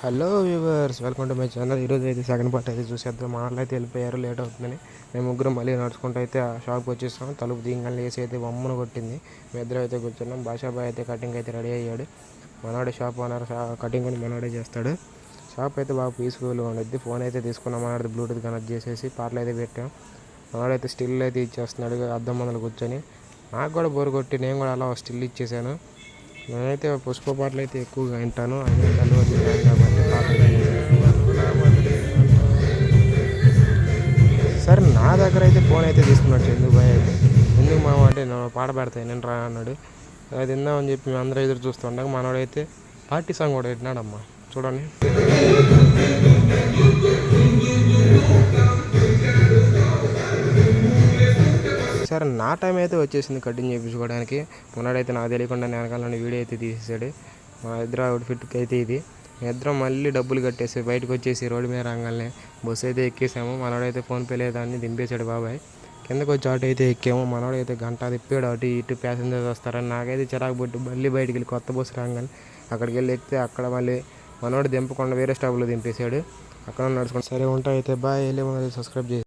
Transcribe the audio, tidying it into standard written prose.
Hello viewers, welcome to my channel. ఈరోజు అయితే second part అయితే చూసేద్దాం. మా వాళ్ళు అయితే వెళ్ళిపోయారు, లేట్ అవుతుందని మేము ముగ్గురం మళ్ళీ నడుచుకుంటూ అయితే ఆ షాప్కి వచ్చేస్తాం. తలుపు దిగానే లేసి అయితే బొమ్మను కొట్టింది. మీ ఇద్దరు అయితే కూర్చున్నాం. బాషాబాయ్ అయితే కటింగ్ అయితే రెడీ అయ్యాడు. మనవాడే షాప్ ఓనర్, కటింగ్ కూడా మనవాడే చేస్తాడు. షాప్ అయితే బాగా పీస్ఫుల్గా ఉండేది. ఫోన్ అయితే తీసుకున్నాం, మనవాడి బ్లూటూత్ కనెక్ట్ చేసేసి పాటలు అయితే పెట్టాం. మనవాడైతే స్టిల్ అయితే ఇచ్చేస్తున్నాడు అద్దం ముందర కూర్చొని. నాకు కూడా బోరు కొట్టి నేను కూడా అలా స్టిల్ ఇచ్చేసాను. నేనైతే పుష్ప పాటలు అయితే ఎక్కువగా వింటాను. అదే అలవాటు కాబట్టి పాటలు సరే. నా దగ్గర అయితే ఫోన్ అయితే తీసుకున్నాడు చందు బాయ్ అయితే. ఎందుకు మా అంటే నేను పాట పెడతాయి నేను రా అన్నాడు. అది తిందామని చెప్పి మేము అందరూ ఎదురు చూస్తుండగా మనవాడైతే పార్టీ సాంగ్ కూడా పెట్టినాడమ్మా, చూడండి. సరే, నా టైం అయితే వచ్చేసింది కటింగ్ చేయించుకోవడానికి. మొన్నడైతే నాకు తెలియకుండా వెనకాల నుండి వీడియో అయితే తీసేసాడు. మా ఇద్దరు అవుట్ఫిట్కి అయితే ఇది. ఇద్దరం మళ్ళీ డబ్బులు కట్టేసి బయటకు వచ్చేసి రోడ్డు మీద రాగానే బస్సు అయితే ఎక్కేసాము. మనవాడైతే ఫోన్పే లేదాన్ని దింపేశాడు బాబాయ్. కిందకు వచ్చి ఆటో అయితే ఎక్కాము. మనవాడైతే గంట తిప్పాడు అటు ఇటు ప్యాసింజర్స్ వస్తారని. నాకైతే చిరాకు పట్టి మళ్ళీ బయటికి వెళ్ళి కొత్త బస్సు రాగానే అక్కడికి వెళ్ళి ఎక్కితే అక్కడ మళ్ళీ మనవాడు దింపకుండా వేరే స్టాప్లో దింపేశాడు. అక్కడ నడుచుకుంటా. సరే ఉంటా అయితే బాయ్. వెళ్ళి సబ్స్క్రైబ్ చేసి